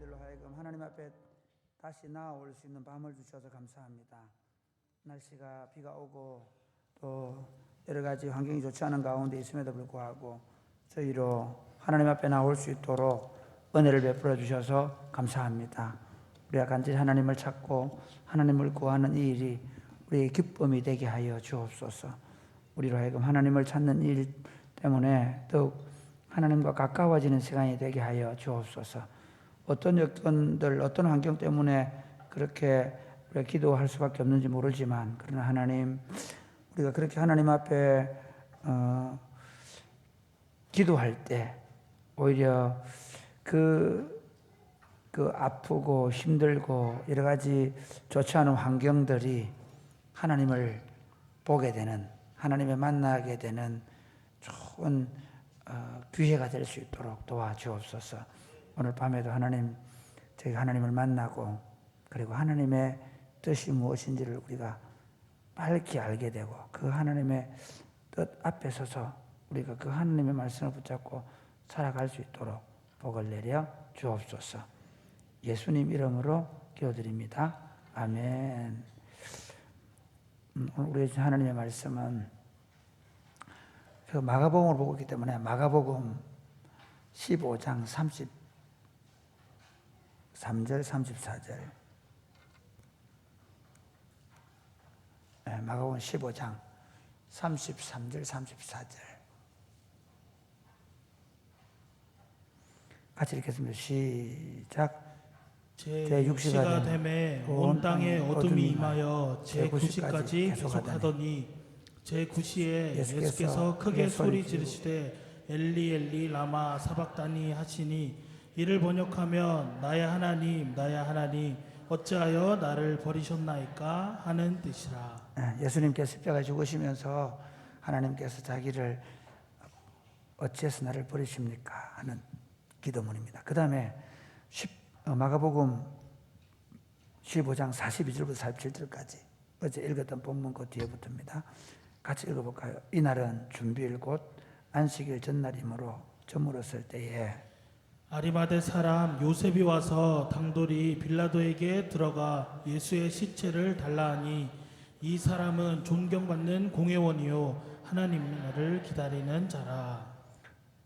저희들로 하여금 하나님 앞에 다시 나아올 수 있는 밤을 주셔서 감사합니다. 날씨가 비가 오고 또 여러 가지 환경이 좋지 않은 가운데 있음에도 불구하고 저희로 하나님 앞에 나올 수 있도록 은혜를 베풀어 주셔서 감사합니다. 우리가 간절히 하나님을 찾고 하나님을 구하는 이 일이 우리의 기쁨이 되게 하여 주옵소서. 우리로 하여금 하나님을 찾는 일 때문에 더욱 하나님과 가까워지는 시간이 되게 하여 주옵소서. 어떤 여건들, 어떤 환경 때문에 그렇게 우리가 기도할 수밖에 없는지 모르지만, 그러나 하나님, 우리가 그렇게 하나님 앞에 기도할 때 오히려 그 아프고 힘들고 여러 가지 좋지 않은 환경들이 하나님을 보게 되는, 하나님을 만나게 되는 좋은 기회가 될 수 있도록 도와주옵소서. 오늘 밤에도 하나님, 저희가 하나님을 만나고 그리고 하나님의 뜻이 무엇인지를 우리가 밝히 알게 되고 그 하나님의 뜻 앞에 서서 우리가 그 하나님의 말씀을 붙잡고 살아갈 수 있도록 복을 내려 주옵소서. 예수님 이름으로 기도드립니다. 아멘. 오늘 우리 하나님의 말씀은 마가복음을 보고 있기 때문에 마가복음 15장 33절 34절, 마가복음 15장 33절 34절 같이 읽겠습니다. 시작. 제 6시가 되매 온 땅에 어둠이 임하여 제 9시까지 계속하더니 제 9시에 예수께서 크게 소리 지르시되 엘리 엘리 라마 사박다니 하시니 이를 번역하면 나의 하나님 어찌하여 나를 버리셨나이까 하는 뜻이라. 예수님께서 십자가에 죽으시면서 하나님께서 자기를 어찌해서 나를 버리십니까 하는 기도문입니다. 그 다음에 마가복음 15장 42절부터 47절까지 어제 읽었던 본문 그 뒤에 붙습니다. 같이 읽어볼까요? 이날은 준비일 곧 안식일 전날이므로 저물었을 때에 아리마대 사람 요셉이 와서 당돌이 빌라도에게 들어가 예수의 시체를 달라 하니 이 사람은 존경받는 공회원이요 하나님을 기다리는 자라.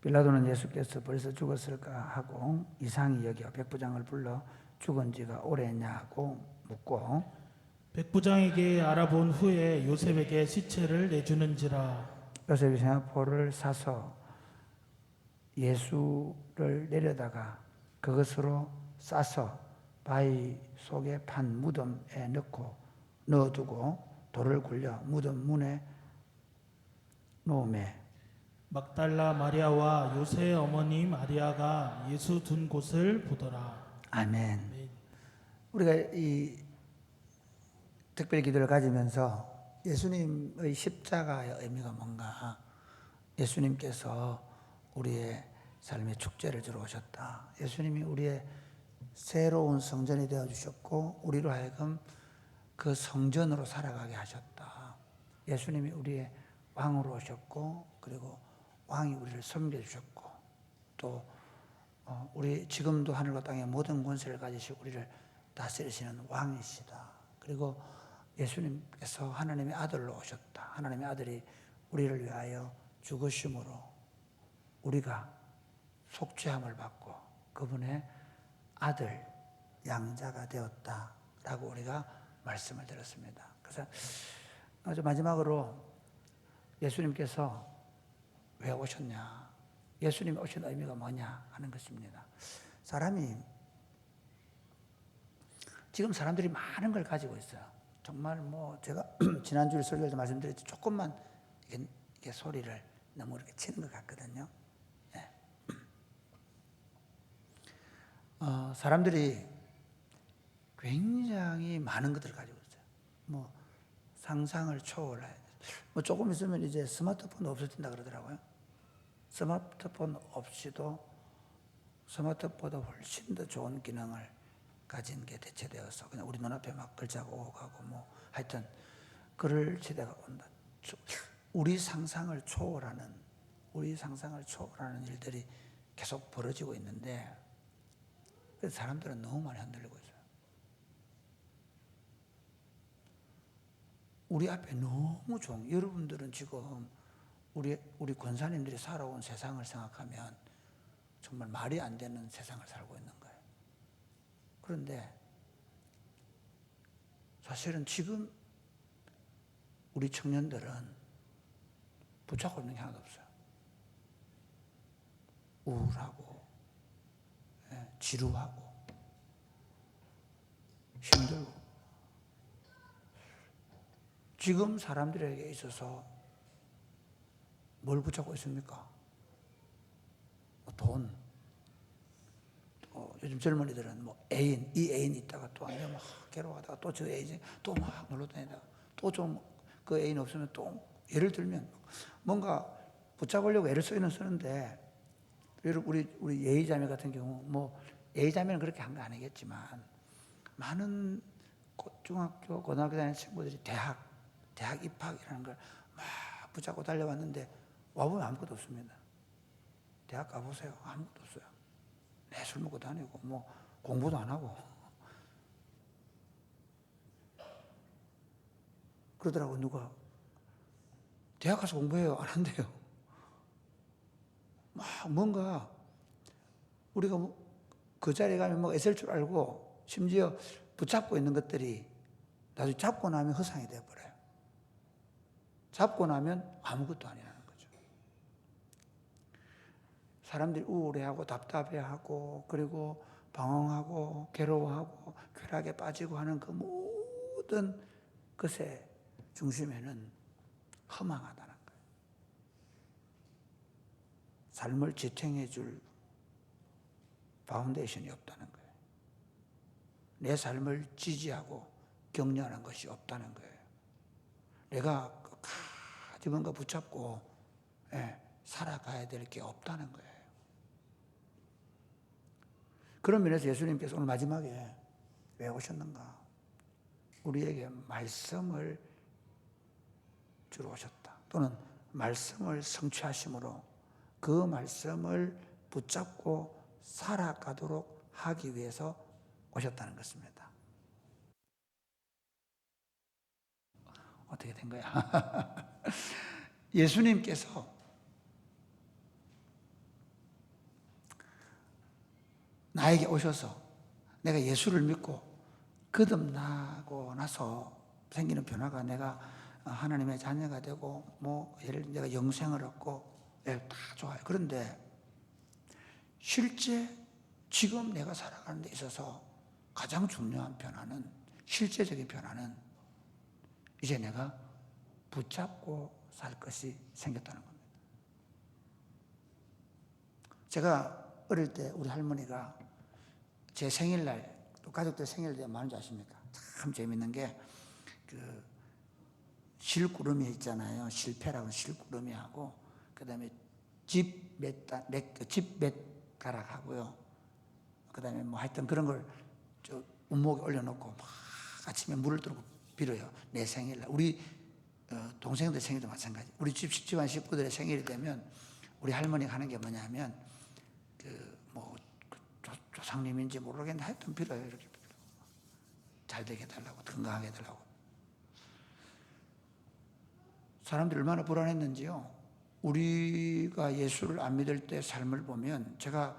빌라도는 예수께서 벌써 죽었을까 하고 이상히 여겨 백부장을 불러 죽은 지가 오래냐고 묻고 백부장에게 알아본 후에 요셉에게 시체를 내주는지라. 요셉이 생화포를 사서 예수를 내려다가 그것으로 싸서 바위 속에 판 무덤에 넣어두고 돌을 굴려 무덤 문에 놓으매 막달라 마리아와 요새의 어머니 마리아가 예수 둔 곳을 보더라. 아멘. 우리가 이 특별 기도를 가지면서 예수님의 십자가의 의미가 뭔가, 예수님께서 우리의 삶의 축제를 주러 오셨다. 예수님이 우리의 새로운 성전이 되어주셨고 우리로 하여금 그 성전으로 살아가게 하셨다. 예수님이 우리의 왕으로 오셨고 그리고 왕이 우리를 섬겨주셨고 또 우리 지금도 하늘과 땅의 모든 권세를 가지시고 우리를 다스리시는 왕이시다. 그리고 예수님께서 하나님의 아들로 오셨다. 하나님의 아들이 우리를 위하여 죽으심으로 우리가 속죄함을 받고 그분의 아들 양자가 되었다라고 우리가 말씀을 들었습니다. 그래서 마지막으로 예수님께서 왜 오셨냐, 예수님이 오신 의미가 뭐냐 하는 것입니다. 지금 사람들이 많은 걸 가지고 있어요. 정말 제가 지난주에 설교할 때 말씀드렸지, 조금만 이게 소리를 너무 이렇게 치는 것 같거든요. 네. 사람들이 굉장히 많은 것들을 가지고 있어요. 상상을 초월해. 조금 있으면 이제 스마트폰 없어진다 그러더라고요. 스마트폰 없이도 스마트폰보다 훨씬 더 좋은 기능을 가진 게 대체되어서 그냥 우리 눈앞에 막 글자가 오고 가고 하여튼 그럴 시대가 온다. 우리 상상을 초월하는 일들이 계속 벌어지고 있는데 그래서 사람들은 너무 많이 흔들리고 있어요. 우리 앞에 너무 좋은, 여러분들은 지금 우리 권사님들이 살아온 세상을 생각하면 정말 말이 안 되는 세상을 살고 있는 거예요. 그런데 사실은 지금 우리 청년들은 붙잡고 있는 게 하나도 없어요. 우울하고, 지루하고, 힘들고. 지금 사람들에게 있어서 뭘 붙잡고 있습니까? 돈. 요즘 젊은이들은 뭐 애인, 이 애인이 있다가 또 안 되면 막 괴로워하다가 또 저 애인, 또 막 놀러 다니다가 또 좀 그 애인 없으면 또 예를 들면 뭔가 붙잡으려고 애를 쓰는데 우리 예의자매 같은 경우 뭐 예의자매는 그렇게 한 거 아니겠지만 많은 중학교, 고등학교 다니는 친구들이 대학 입학이라는 걸 막 붙잡고 달려왔는데 와보면 아무것도 없습니다. 대학 가보세요. 아무것도 없어요. 술 먹고 다니고 뭐 공부도 안 하고 그러더라고. 누가 대학 가서 공부해요? 안 한대요. 막 뭔가 우리가 그 자리에 가면 뭐 있을 줄 알고 심지어 붙잡고 있는 것들이 나중에 잡고 나면 허상이 되어버려요. 잡고 나면 아무것도 아니라는 거죠. 사람들이 우울해하고 답답해하고 그리고 방황하고 괴로워하고 쾌락에 빠지고 하는 그 모든 것의 중심에는 허망하다는 거예요. 삶을 지탱해 줄 파운데이션이 없다는 거예요. 내 삶을 지지하고 격려하는 것이 없다는 거예요. 내가 끝까지 뭔가 붙잡고 살아가야 될 게 없다는 거예요. 그런 면에서 예수님께서 오늘 마지막에 왜 오셨는가? 우리에게 말씀을 주러 오셨다. 또는 말씀을 성취하심으로 그 말씀을 붙잡고 살아가도록 하기 위해서 오셨다는 것입니다. 어떻게 된 거야? 예수님께서 나에게 오셔서 내가 예수를 믿고 거듭나고 나서 생기는 변화가 내가 하나님의 자녀가 되고 뭐 예를 들어 내가 영생을 얻고 다 좋아요. 그런데 실제 지금 내가 살아가는 데 있어서 가장 중요한 변화는, 실제적인 변화는 이제 내가 붙잡고 살 것이 생겼다는 겁니다. 제가 어릴 때 우리 할머니가 제 생일날, 또 가족들 생일에 대한 많은 줄 아십니까? 참 재밌는 게, 실구름이 있잖아요. 실패라고 실구름이하고, 그 다음에 집 몇 가락 하고요. 그 다음에 뭐 하여튼 그런 걸 운목에 올려놓고 막 아침에 물을 들고 빌어요. 내 생일날. 우리 동생들 생일도 마찬가지. 우리 집안 식구들의 생일이 되면 우리 할머니가 하는 게 뭐냐면, 조상님인지 모르겠는데 하여튼 빌어요. 이렇게 빌어. 잘 되게 해달라고, 건강하게 해달라고. 사람들이 얼마나 불안했는지요. 우리가 예수를 안 믿을 때 삶을 보면, 제가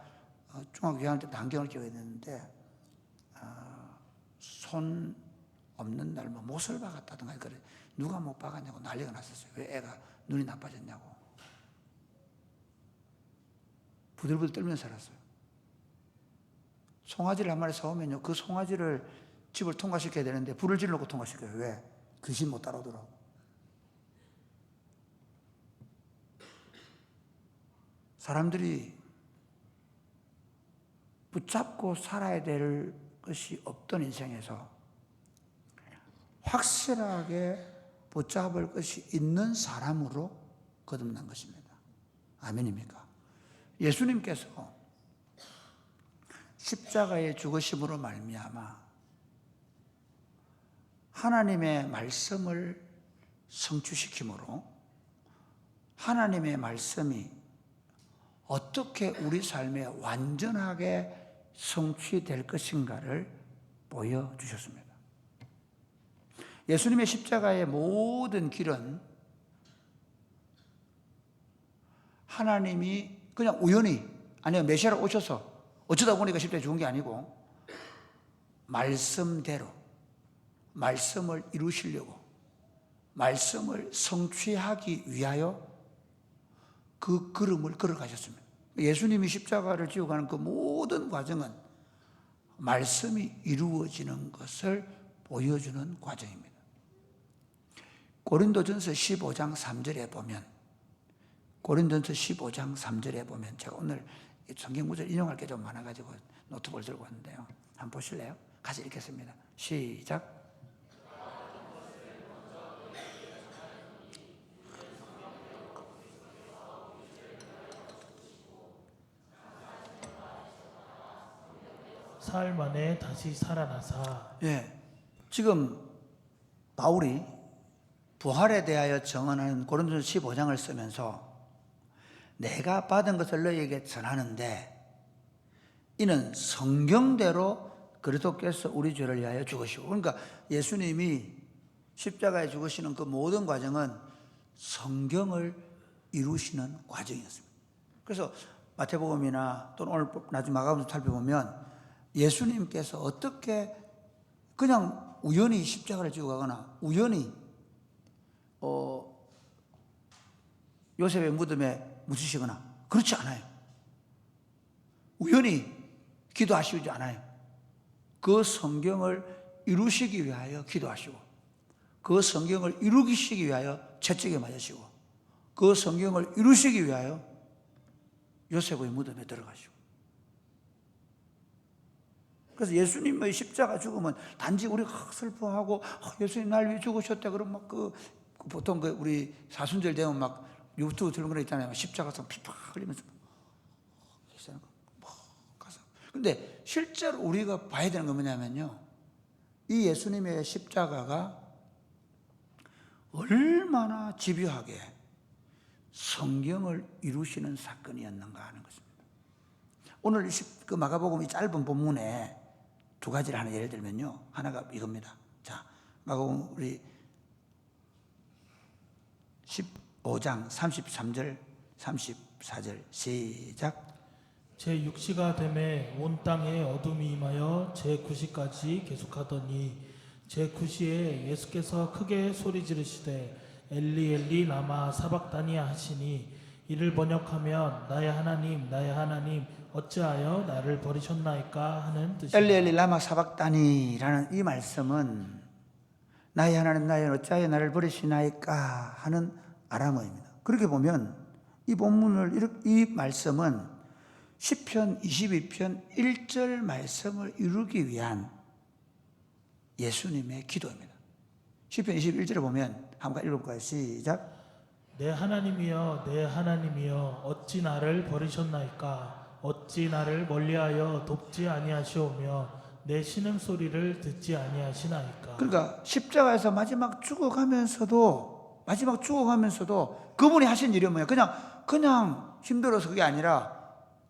중학교 2학년 때 안경을 끼고 있는데 손 없는 날 뭐 못을 박았다든가 그래. 누가 못 박았냐고 난리가 났었어요. 왜 애가 눈이 나빠졌냐고. 부들부들 떨면서 살았어요. 송아지를 한 마리 사오면요, 그 송아지를 집을 통과시켜야 되는데 불을 질러놓고 통과시켜요. 왜? 귀신 못 따라오더라고. 사람들이 붙잡고 살아야 될 것이 없던 인생에서 확실하게 붙잡을 것이 있는 사람으로 거듭난 것입니다. 아멘입니까? 예수님께서 십자가의 죽으심으로 말미암아 하나님의 말씀을 성취시킴으로 하나님의 말씀이 어떻게 우리 삶에 완전하게 성취될 것인가를 보여주셨습니다. 예수님의 십자가의 모든 길은 하나님이 그냥 우연히 아니면 메시아로 오셔서 어쩌다 보니까 십자가에 죽은 게 아니고 말씀대로 말씀을 이루시려고 말씀을 성취하기 위하여 그 걸음을 걸어가셨습니다. 예수님이 십자가를 지고 가는 그 모든 과정은 말씀이 이루어지는 것을 보여주는 과정입니다. 고린도전서 15장 3절에 보면 제가 오늘 성경 구절 인용할 게 좀 많아가지고 노트북을 들고 왔는데요. 한번 보실래요? 같이 읽겠습니다. 시작. 사흘 만에 다시 살아나사. 예, 지금 바울이 부활에 대하여 정언하는 고린도전서 15장을 쓰면서 내가 받은 것을 너희에게 전하는데 이는 성경대로 그리스도께서 우리 죄를 위하여 죽으시고, 그러니까 예수님이 십자가에 죽으시는 그 모든 과정은 성경을 이루시는 과정이었습니다. 그래서 마태복음이나 또는 오늘 나중에 마가복음 살펴보면 예수님께서 어떻게 그냥 우연히 십자가를 지고 가거나 우연히 요셉의 무덤에 묻히시거나 그렇지 않아요. 우연히 기도하시지 않아요. 그 성경을 이루시기 위하여 기도하시고 그 성경을 이루시기 위하여 채찍에 맞으시고 그 성경을 이루시기 위하여 요셉의 무덤에 들어가시고, 그래서 예수님의 십자가 죽음은 단지 우리가 슬퍼하고 예수님 날 위해 죽으셨다 그러면 막 보통 우리 사순절 되면 막 유튜브 들은 거 있잖아요. 십자가에서 피팍 흘리면서 가서. 근데 실제로 우리가 봐야 되는 건 뭐냐면요, 이 예수님의 십자가가 얼마나 집요하게 성경을 이루시는 사건이었는가 하는 것입니다. 오늘 그 마가복음 이 짧은 본문에 두 가지를 하나 예를 들면요, 하나가 이겁니다. 자, 마가복음 우리 15장 33절 34절 시작. 제 6시가 되매 온 땅에 어둠이 임하여 제 9시까지 계속하더니 제 9시에 예수께서 크게 소리 지르시되 엘리 엘리 라마 사박다니 하시니 이를 번역하면 나의 하나님 어찌하여 나를 버리셨나이까 하는 뜻입니다. 엘리 엘리 라마 사박다니라는 이 말씀은 나의 하나님 어찌하여 나를 버리시나이까 하는 아람어입니다. 그렇게 보면 이 본문을 이 말씀은 시편 22편 1절 말씀을 이루기 위한 예수님의 기도입니다. 시편 21절에 보면 한번 읽어볼까요? 시작. 내 하나님이여 내 하나님이여 어찌 나를 버리셨나이까 어찌 나를 멀리하여 돕지 아니하시오며 내 신음소리를 듣지 아니하시나이까. 그러니까 십자가에서 마지막 죽어가면서도 그분이 하신 일이 뭐예요? 그냥 힘들어서 그게 아니라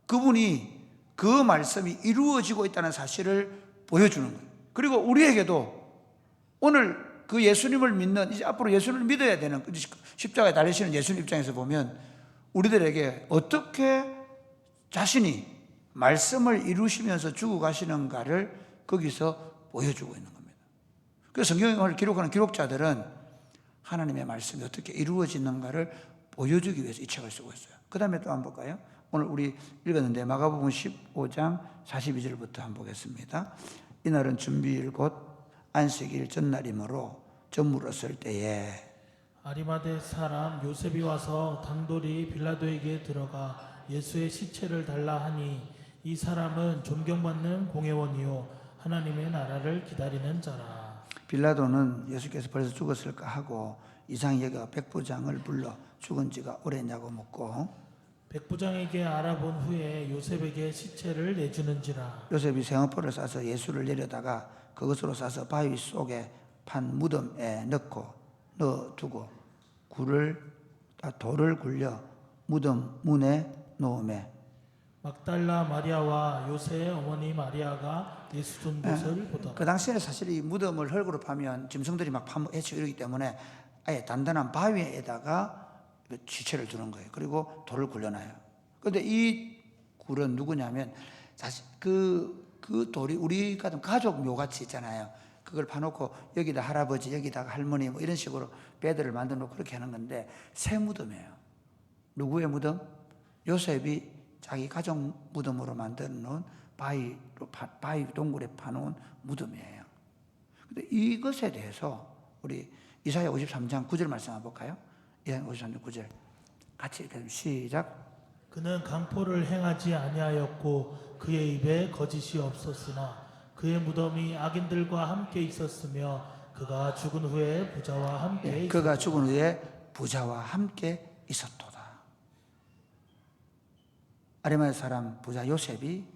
그분이 그 말씀이 이루어지고 있다는 사실을 보여주는 거예요. 그리고 우리에게도 오늘 그 예수님을 믿는, 이제 앞으로 예수님을 믿어야 되는 십자가에 달리시는 예수님 입장에서 보면 우리들에게 어떻게 자신이 말씀을 이루시면서 죽어 가시는가를 거기서 보여주고 있는 겁니다. 그래서 성경을 기록하는 기록자들은 하나님의 말씀이 어떻게 이루어지는가를 보여주기 위해서 이 책을 쓰고 있어요. 그 다음에 또 한번 볼까요? 오늘 우리 읽었는데 마가복음 15장 42절부터 한번 보겠습니다. 이날은 준비일 곧 안식일 전날이므로 저물었을 때에 아리마대 사람 요셉이 와서 당돌이 빌라도에게 들어가 예수의 시체를 달라 하니 이 사람은 존경받는 공회원이요 하나님의 나라를 기다리는 자라. 빌라도는 예수께서 벌써 죽었을까 하고 이상히 여기가 백부장을 불러 죽은 지가 오래냐고 묻고 백부장에게 알아본 후에 요셉에게 시체를 내주는지라. 요셉이 생어포를 싸서 예수를 내려다가 그것으로 싸서 바위 속에 판 무덤에 넣어두고 돌을 굴려 무덤 문에 놓으매 막달라 마리아와 요새의 어머니 마리아가 예수 둔 곳을 보더라. 그 당시에는 사실 이 무덤을 흙으로 파면 짐승들이 막 파묻히고 이러기 때문에 아예 단단한 바위에다가 지체를 두는 거예요. 그리고 돌을 굴려놔요. 그런데 이 굴은 누구냐면 사실 그 돌이 우리 같은 가족 묘같이 있잖아요. 그걸 파놓고 여기다 할아버지, 여기다가 할머니 뭐 이런 식으로 배들을 만들어 놓고 그렇게 하는 건데 새 무덤이에요. 누구의 무덤? 요셉이 자기 가족 무덤으로 만들어 놓은 바위 동굴에 파놓은 무덤이에요. 근데 이것에 대해서 우리 이사야 53장 9절 말씀 한번 볼까요? 이사야 53장 9절 같이 이렇게 시작. 그는 강포를 행하지 아니하였고 그의 입에 거짓이 없었으나 그의 무덤이 악인들과 함께 있었으며 그가 죽은 후에 부자와 함께 그가 죽은 후에 부자와 함께 있었도다. 아리마야 사람 부자 요셉이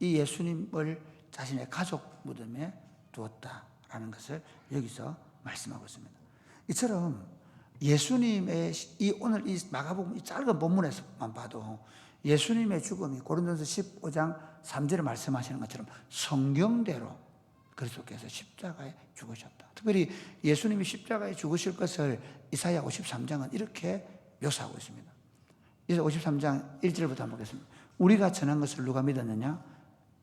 이 예수님을 자신의 가족 무덤에 두었다라는 것을 여기서 말씀하고 있습니다. 이처럼 예수님의 오늘 이 마가복음 이 짧은 본문에서만 봐도 예수님의 죽음이 고린도서 15장 3절에 말씀하시는 것처럼 성경대로 그리스도께서 십자가에 죽으셨다. 특별히 예수님이 십자가에 죽으실 것을 이사야 53장은 이렇게 묘사하고 있습니다. 이사야 53장 1절부터 한번 보겠습니다. 우리가 전한 것을 누가 믿었느냐?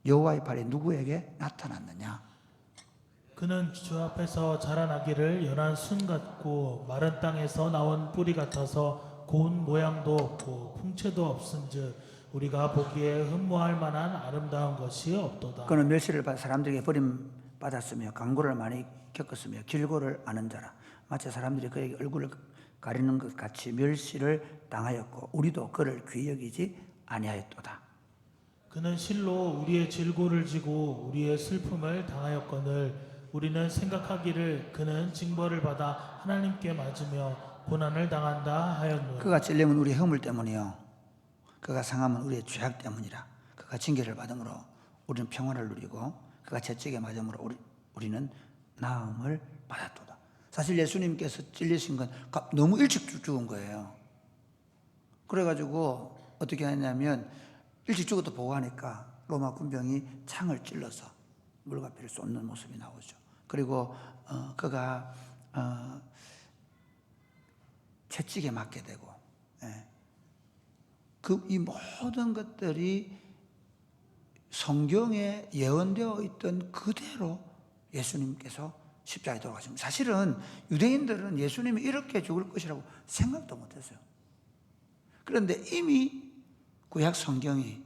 여호와의 발이 누구에게 나타났느냐? 그는 주 앞에서 자라나기를 연한 순 같고 마른 땅에서 나온 뿌리 같아서 고운 모양도 없고 풍채도 없은즉 우리가 보기에 흠모할 만한 아름다운 것이 없도다. 그는 멸시를 받아 사람들에게 버림받았으며 강고를 많이 겪었으며 길고를 아는 자라. 마치 사람들이 그에게 얼굴을 가리는 것 같이 멸시를 당하였고 우리도 그를 귀히 여기지 아니하였도다. 그는 실로 우리의 질고를 지고 우리의 슬픔을 당하였거늘 우리는 생각하기를 그는 징벌을 받아 하나님께 맞으며 고난을 당한다 하였노라. 그가 찔림은 우리의 허물 때문이요 그가 상함은 우리의 죄악 때문이라. 그가 징계를 받음으로 우리는 평안을 누리고 그가 채찍에 맞음으로 우리는 나음을 받았도다. 사실 예수님께서 찔리신 건 너무 일찍 죽은 거예요. 그래가지고 어떻게 하냐면 일찍 죽어도 보고하니까 로마 군병이 창을 찔러서 물과 피를 쏟는 모습이 나오죠. 그리고 그가 채찍에 맞게 되고 이 모든 것들이 성경에 예언되어 있던 그대로 예수님께서 십자가에 돌아가십니다. 사실은 유대인들은 예수님이 이렇게 죽을 것이라고 생각도 못했어요. 그런데 이미 구약 성경이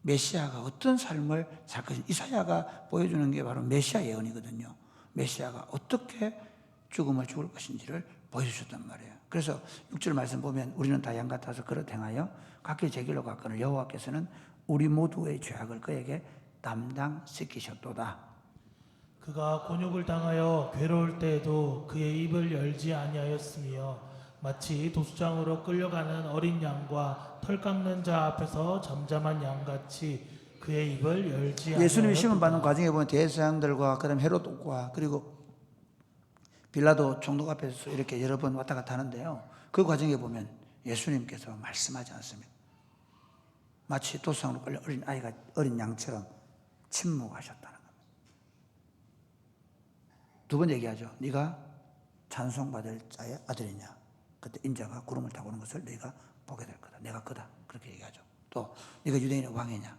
메시아가 어떤 삶을 살 것인지 이사야가 보여주는 게 바로 메시아 예언이거든요. 메시아가 어떻게 죽음을 죽을 것인지를 보여주셨단 말이에요. 그래서 6절 말씀 보면 우리는 다 양 같아서 그릇 행하여 각기 제 길로 갔거늘 여호와께서는 우리 모두의 죄악을 그에게 담당시키셨도다. 그가 곤욕을 당하여 괴로울 때에도 그의 입을 열지 아니하였으며 마치 도수장으로 끌려가는 어린 양과 털 깎는 자 앞에서 잠잠한 양같이 그의 입을 열지 아니하였도다. 예수님이 시험 받는 과정에 보면 대제사장들과 그다음 헤롯과 그리고 빌라도 총독 앞에서 이렇게 여러 번 왔다 갔다 하는데요. 그 과정에 보면 예수님께서 말씀하지 않습니다. 마치 도수장으로 끌려 어린 양처럼 침묵하셨다는 겁니다. 두 번 얘기하죠. 네가 찬송받을 자의 아들이냐? 그때 인자가 구름을 타고 오는 것을 네가 보게 될 거다. 내가 그다. 그렇게 얘기하죠. 또 네가 유대인의 왕이냐?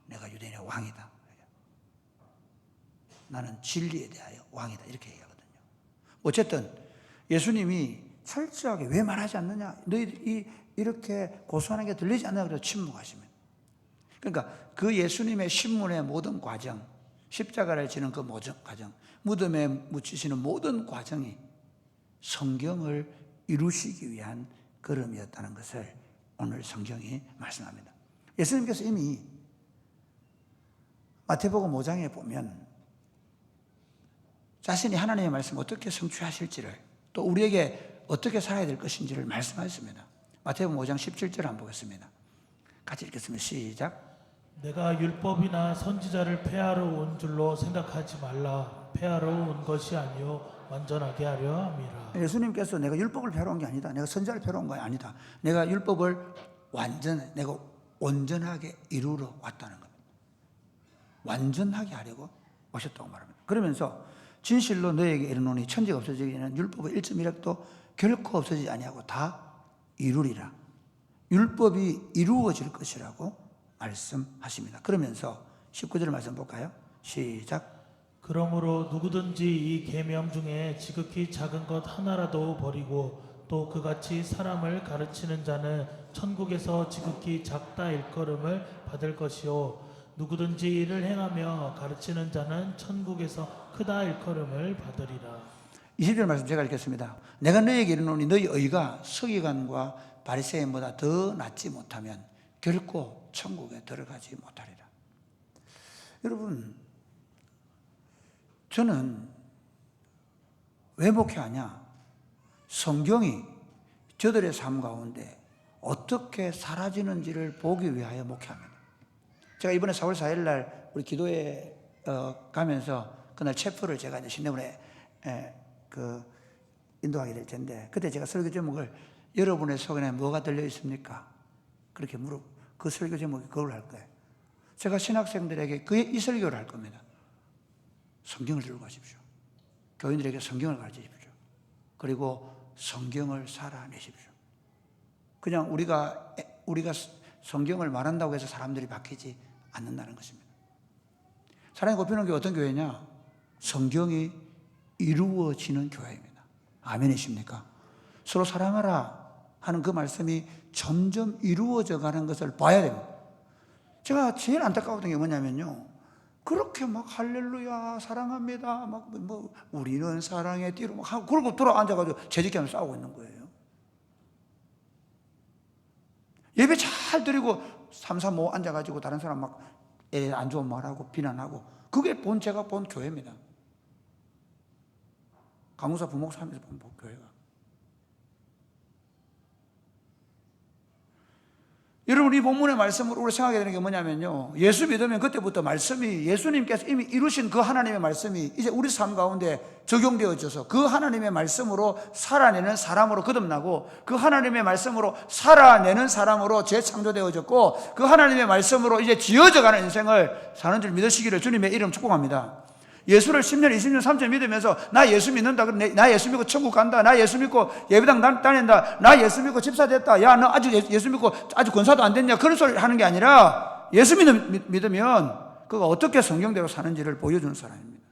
내가 유대인의 왕이다. 나는 진리에 대하여 왕이다. 이렇게 얘기하거든요. 어쨌든 예수님이 철저하게 왜 말하지 않느냐? 너희들이 이렇게 고소하는 게 들리지 않느냐? 그래서 침묵하시면. 그러니까 그 예수님의 신문의 모든 과정, 십자가를 지는 그 모든 과정, 무덤에 묻히시는 모든 과정이 성경을 이루시기 위한 걸음이었다는 것을 오늘 성경이 말씀합니다. 예수님께서 이미 마태복음 5장에 보면 자신이 하나님의 말씀을 어떻게 성취하실지를 또 우리에게 어떻게 살아야 될 것인지를 말씀하셨습니다. 마태복음 5장 17절 한번 보겠습니다. 같이 읽겠습니다. 시작. 내가 율법이나 선지자를 폐하러 온 줄로 생각하지 말라. 폐하러 온 것이 아니요 완전하게 하려 함이라. 예수님께서 내가 율법을 폐하러 온 게 아니다. 내가 선지자를 폐하러 온 게 아니다. 내가 율법을 내가 온전하게 이루러 왔다는 겁니다. 완전하게 하려고 오셨다고 말합니다. 그러면서 진실로 너에게 이르노니 천지가 없어지기에는 율법의 1.1획도 결코 없어지지 아니하고 다 이루리라. 율법이 이루어질 것이라고 말씀하십니다. 그러면서 19절 말씀 볼까요? 시작. 그러므로 누구든지 이 계명 중에 지극히 작은 것 하나라도 버리고 또 그같이 사람을 가르치는 자는 천국에서 지극히 작다 일컬음을 받을 것이요 누구든지 이를 행하며 가르치는 자는 천국에서 크다 일컬음을 받으리라. 20절 말씀 제가 읽겠습니다. 내가 너희에게 이르노니 너희 의가 서기관과 바리새인보다 더 낫지 못하면 결코 천국에 들어가지 못하리라. 여러분, 저는 왜 목회하냐? 성경이 저들의 삶 가운데 어떻게 사라지는지를 보기 위하여 목회합니다. 제가 이번에 4월 4일 날 우리 기도회 가면서 그날 체프를 제가 이제 신대문에 인도하게 될 텐데, 그때 제가 설교 제목을 여러분의 속에 뭐가 들려 있습니까? 그렇게 그 설교 제목이 그걸 할 거예요. 제가 신학생들에게 이 설교를 할 겁니다. 성경을 들고 가십시오. 교인들에게 성경을 가르치십시오. 그리고 성경을 살아내십시오. 그냥 우리가 성경을 말한다고 해서 사람들이 바뀌지 않는다는 것입니다. 사랑이 꼽히는 게 어떤 교회냐? 성경이 이루어지는 교회입니다. 아멘이십니까? 서로 사랑하라 하는 그 말씀이 점점 이루어져 가는 것을 봐야 됩니다. 제가 제일 안타까웠던 게 뭐냐면요, 그렇게 막 할렐루야 사랑합니다 막 우리는 사랑의 띠로 막 하고 그러고 돌아앉아가지고 재직하면서 싸우고 있는 거예요. 예배 잘 드리고 3, 4, 5 앉아가지고 다른 사람 막 안 좋은 말하고 비난하고, 그게 제가 본 교회입니다. 강우사 부목사하면서 본 교회가. 여러분, 이 본문의 말씀으로 우리 생각해야 되는 게 뭐냐면요, 예수 믿으면 그때부터 말씀이, 예수님께서 이미 이루신 그 하나님의 말씀이 이제 우리 삶 가운데 적용되어져서 그 하나님의 말씀으로 살아내는 사람으로 거듭나고, 그 하나님의 말씀으로 살아내는 사람으로 재창조되어졌고, 그 하나님의 말씀으로 이제 지어져가는 인생을 사는 줄 믿으시기를 주님의 이름 축복합니다. 예수를 10년, 20년, 30년 믿으면서 나 예수 믿는다, 나 예수 믿고 천국 간다, 나 예수 믿고 예배당 다닌다, 나 예수 믿고 집사 됐다, 야 너 아직 예수 믿고 아직 권사도 안 됐냐, 그런 소리 하는 게 아니라 예수 믿으면 그가 어떻게 성경대로 사는지를 보여주는 사람입니다.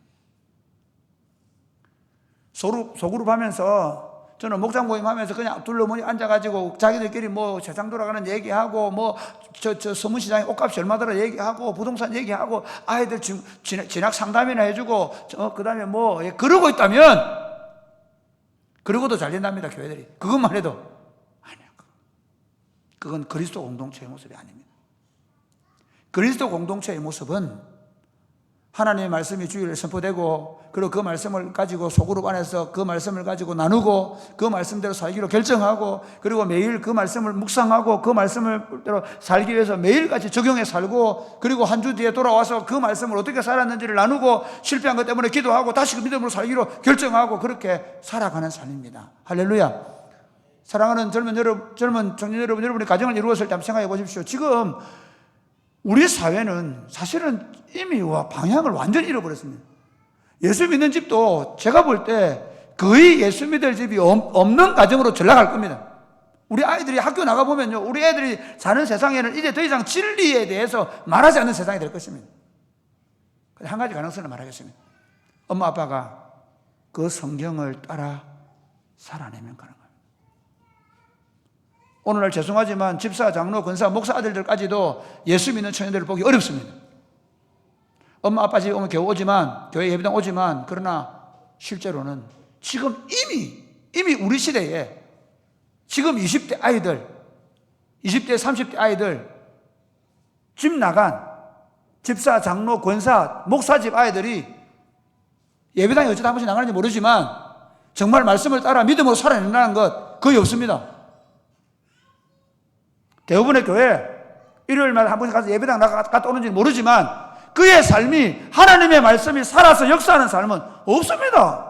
소그룹 하면서, 저는 목장 모임 하면서 그냥 둘러머니 앉아가지고 자기들끼리 뭐 세상 돌아가는 얘기하고, 뭐 저 서문시장에 옷값이 얼마더라 얘기하고, 부동산 얘기하고, 아이들 진학 상담이나 해주고, 그 다음에 뭐 그러고 있다면, 그러고도 잘 된답니다, 교회들이. 그것만 해도 아니야. 그건 그리스도 공동체의 모습이 아닙니다. 그리스도 공동체의 모습은 하나님의 말씀이 주일에 선포되고, 그리고 그 말씀을 가지고 소그룹 안에서 그 말씀을 가지고 나누고, 그 말씀대로 살기로 결정하고, 그리고 매일 그 말씀을 묵상하고, 그 말씀대로 살기 위해서 매일같이 적용해 살고, 그리고 한 주 뒤에 돌아와서 그 말씀을 어떻게 살았는지를 나누고, 실패한 것 때문에 기도하고 다시 그 믿음으로 살기로 결정하고, 그렇게 살아가는 삶입니다. 할렐루야. 사랑하는 젊은 청년 여러분, 여러분이 가정을 이루었을 때 한번 생각해 보십시오. 지금 우리 사회는 사실은 이미 방향을 완전히 잃어버렸습니다. 예수 믿는 집도 제가 볼 때 거의 예수 믿을 집이 없는 가정으로 전락할 겁니다. 우리 아이들이 학교 나가보면요, 우리 애들이 사는 세상에는 이제 더 이상 진리에 대해서 말하지 않는 세상이 될 것입니다. 한 가지 가능성을 말하겠습니다. 엄마 아빠가 그 성경을 따라 살아내면 가는 겁니다. 오늘날 죄송하지만 집사, 장로, 권사, 목사 아들들까지도 예수 믿는 청년들을 보기 어렵습니다. 엄마 아빠 집에 오면 교회 예배당 오지만, 그러나 실제로는 지금 이미 우리 시대에 지금 20대 아이들, 20대 30대 아이들, 집 나간 집사, 장로, 권사, 목사 집 아이들이 예배당에 어쩌다 한 번씩 나가는지 모르지만 정말 말씀을 따라 믿음으로 살아낸다는 것 거의 없습니다. 대부분의 교회 일요일마다 한 번씩 가서 예배당 갔다 오는지 모르지만 그의 삶이, 하나님의 말씀이 살아서 역사하는 삶은 없습니다.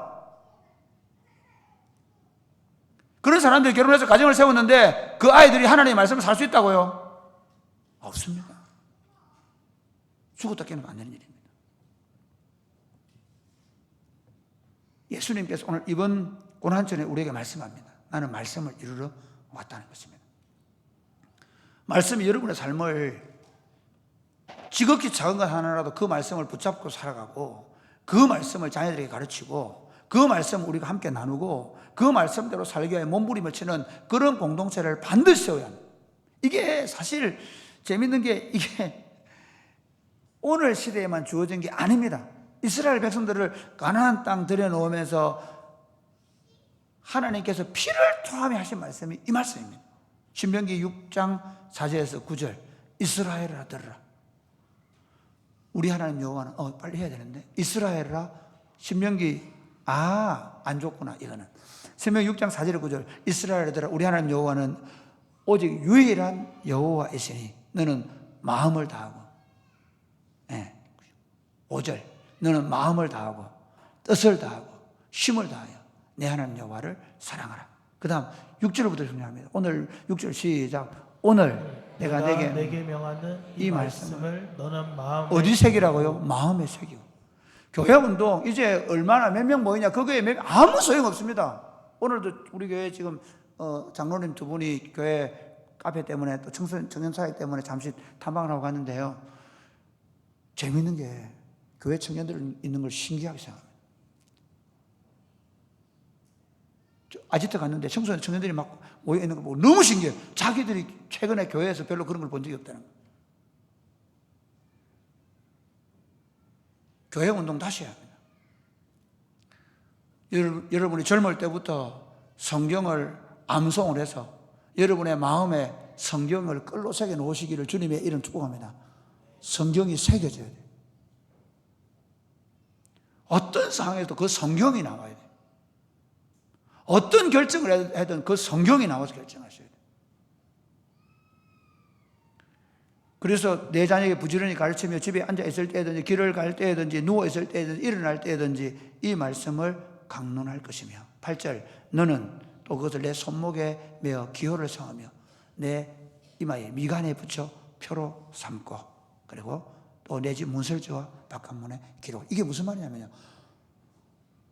그런 사람들이 결혼해서 가정을 세웠는데 그 아이들이 하나님의 말씀을 살 수 있다고요? 없습니다. 죽었다 깨어나면 안 되는 일입니다. 예수님께서 오늘 이번 고난전에 우리에게 말씀합니다. 나는 말씀을 이루러 왔다는 것입니다. 말씀이 여러분의 삶을 지극히 작은 것 하나라도 그 말씀을 붙잡고 살아가고 그 말씀을 자녀들에게 가르치고 그 말씀을 우리가 함께 나누고 그 말씀대로 살기 위해 몸부림을 치는 그런 공동체를 반드시 세워야 합니다. 이게 사실 재밌는 게 이게 오늘 시대에만 주어진 게 아닙니다. 이스라엘 백성들을 가나안 땅 들여놓으면서 하나님께서 피를 토하며 하신 말씀이 이 말씀입니다. 신명기 6장 4절에서 9절 이스라엘아 들으라. 우리 하나님 여호와는 빨리 해야 되는데 이스라엘아 신명기 안 좋구나 이거는 신명기 6장 4절 9절 이스라엘아 들으라. 우리 하나님 여호와는 오직 유일한 여호와이시니 너는 마음을 다하고 5절 너는 마음을 다하고 뜻을 다하고 힘을 다하여 내 하나님 여호와를 사랑하라. 그 다음 6절부터 중요합니다. 오늘 6절 시작. 오늘 내가 내게 명하는 이 말씀을 너는 마음에 어디 새기라고요? 마음에 새기고. 교회운동 이제 얼마나 몇 명 모이냐 그거에 아무 소용없습니다. 오늘도 우리 교회 지금 장로님 두 분이 교회 카페 때문에 또 청년사역 때문에 잠시 탐방을 하고 갔는데요. 재밌는 게 교회 청년들 있는 걸 신기하게 생각합니다. 아지트 갔는데 청년들이 막 모여 있는 거 보고 너무 신기해요. 자기들이 최근에 교회에서 별로 그런 걸 본 적이 없다는 거예요. 교회 운동 다시 해야 합니다. 여러분이 젊을 때부터 성경을 암송을 해서 여러분의 마음에 성경을 끌로 새겨 놓으시기를 주님의 이름 축복합니다. 성경이 새겨져야 돼요. 어떤 상황에도 그 성경이 나와야 돼요. 어떤 결정을 해든 그 성경이 나와서 결정하셔야 돼요. 그래서 내 자녀에게 부지런히 가르치며 집에 앉아 있을 때든지 길을 갈 때든지 누워 있을 때든지 일어날 때든지 이 말씀을 강론할 것이며 8절 너는 또 그것을 내 손목에 메어 기호를 성하며 내 이마에 미간에 붙여 표로 삼고 그리고 또 내 집 문설주와 바깥문에 기록. 이게 무슨 말이냐면요.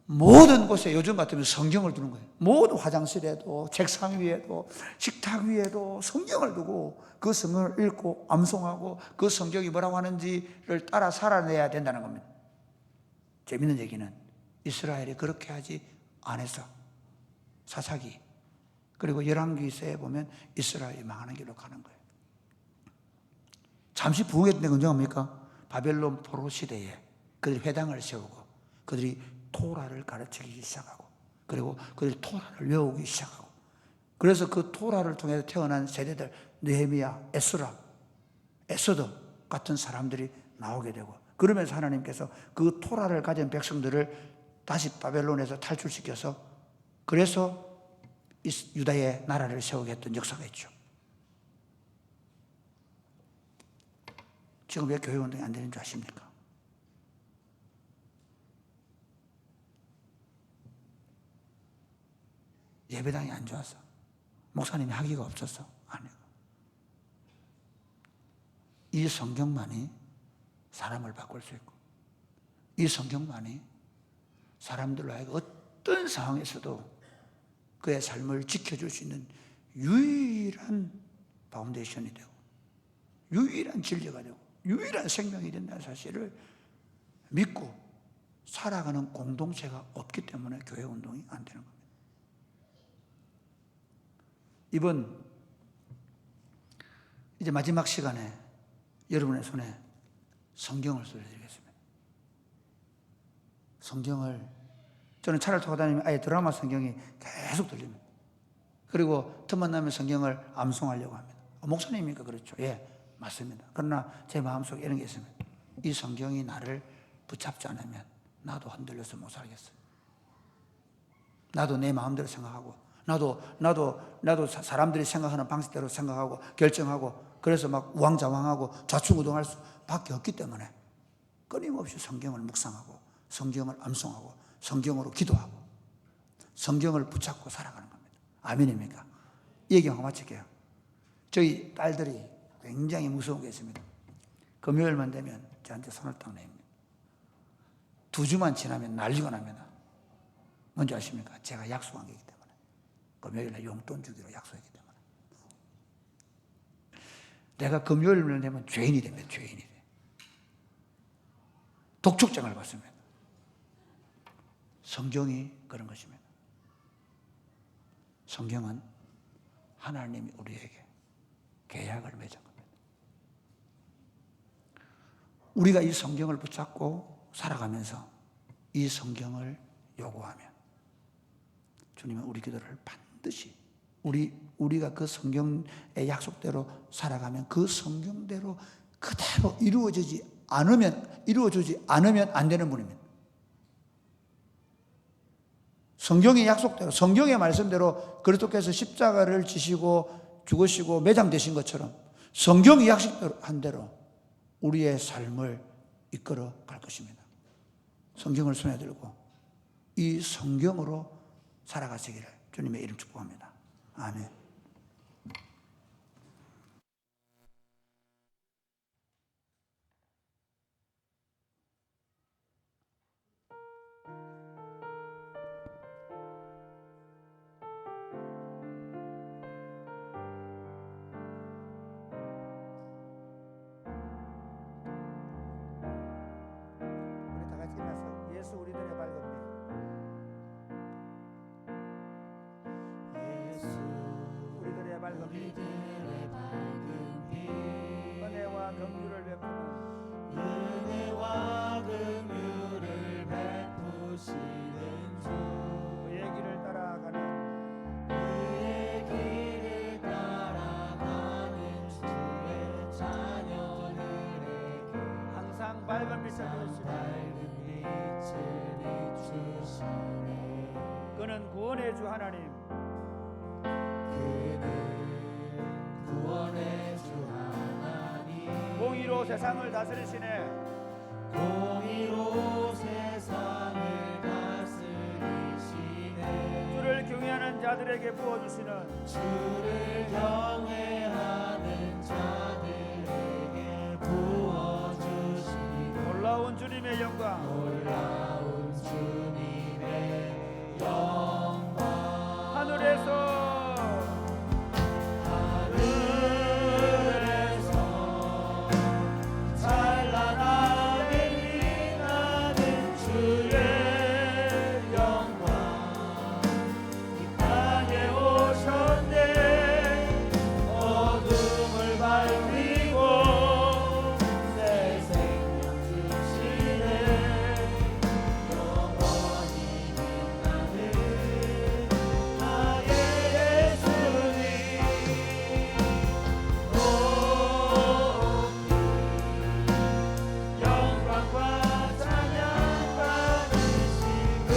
모든 곳에 요즘 같으면 성경을 두는 거예요. 모든 화장실에도 책상 위에도 식탁 위에도 성경을 두고 그 성경을 읽고 암송하고 그 성경이 뭐라고 하는지를 따라 살아내야 된다는 겁니다. 재밌는 얘기는 이스라엘이 그렇게 하지 않아서 사사기 그리고 열왕기서에 보면 이스라엘이 망하는 길로 가는 거예요. 잠시 부흥했던 데 긍정합니까? 바벨론 포로 시대에 그들이 회당을 세우고 그들이 토라를 가르치기 시작하고 그리고 그들이 토라를 외우기 시작하고 그래서 그 토라를 통해서 태어난 세대들 느헤미야, 에스더 같은 사람들이 나오게 되고 그러면서 하나님께서 그 토라를 가진 백성들을 다시 바벨론에서 탈출시켜서 그래서 유다의 나라를 세우게 했던 역사가 있죠. 지금 왜 교회 운동이 안 되는 줄 아십니까? 예배당이 안 좋아서 목사님이 하기가 없어서 아니고 이 성경만이 사람을 바꿀 수 있고 이 성경만이 사람들로 하여금 어떤 상황에서도 그의 삶을 지켜줄 수 있는 유일한 파운데이션이 되고 유일한 진리가 되고 유일한 생명이 된다는 사실을 믿고 살아가는 공동체가 없기 때문에 교회 운동이 안 되는 겁니다. 이번 이제 마지막 시간에 여러분의 손에 성경을 쏠려드리겠습니다. 성경을 저는 차를 타고 다니면 아예 드라마 성경이 계속 들립니다. 그리고 틈만 나면 성경을 암송하려고 합니다. 목사님입니까? 그렇죠. 예, 맞습니다. 그러나 제 마음속에 이런 게 있습니다. 이 성경이 나를 붙잡지 않으면 나도 흔들려서 못 살겠어요. 나도 내 마음대로 생각하고 나도 사람들이 생각하는 방식대로 생각하고 결정하고 그래서 막 우왕좌왕하고 좌충우동할 수밖에 없기 때문에 끊임없이 성경을 묵상하고 성경을 암송하고 성경으로 기도하고 성경을 붙잡고 살아가는 겁니다. 아멘입니까? 이 얘기하고 마칠게요. 저희 딸들이 굉장히 무서운 게 있습니다. 금요일만 되면 저한테 손을 딱 냅니다. 2주만 지나면 난리가 납니다. 뭔지 아십니까? 제가 약속한 게있기 때문에. 금요일에 용돈 주기로 약속했기 때문에. 내가 금요일만 되면 죄인이 됩니다. 죄인이 돼. 독촉장을 받습니다. 성경이 그런 것입니다. 성경은 하나님이 우리에게 계약을 맺은 겁니다. 우리가 이 성경을 붙잡고 살아가면서 이 성경을 요구하면 주님은 우리 기도를 반드시 우리가 그 성경의 약속대로 살아가면 그 성경대로 그대로 이루어지지 않으면 안 되는 분입니다. 성경의 약속대로, 성경의 말씀대로 그리스도께서 십자가를 지시고 죽으시고 매장되신 것처럼 성경의 약속한 대로 우리의 삶을 이끌어 갈 것입니다. 성경을 손에 들고 이 성경으로 살아가시기를 주님의 이름 축복합니다. 아멘. 예수 우리들의 밝은 빛. 예수 우리들의 밝은 빛. 은혜와 긍휼을 베푸는 주. 그의 길을 따라가는 주의 자녀들에게 항상 밝은 빛을 비추시네. 그는 구원의 주 하나님. 그는 구원의 주 하나님. 공의로 세상을 다스리시네. 공의로 세상을 다스리시네. 주를 경외하는 자들에게 부어주시는 주를 경외하는 자들에게 부어주시네. 놀라운 주님의 영광. 놀라운 주님의 영광. 하늘에서 찬란하게 빛나는 주의 영광. 이 땅에 오셨네. 어둠을 밝히고 새 생명 주시네. 영원히 빛나는 나의 예수님. 영광과 찬양 받으신 그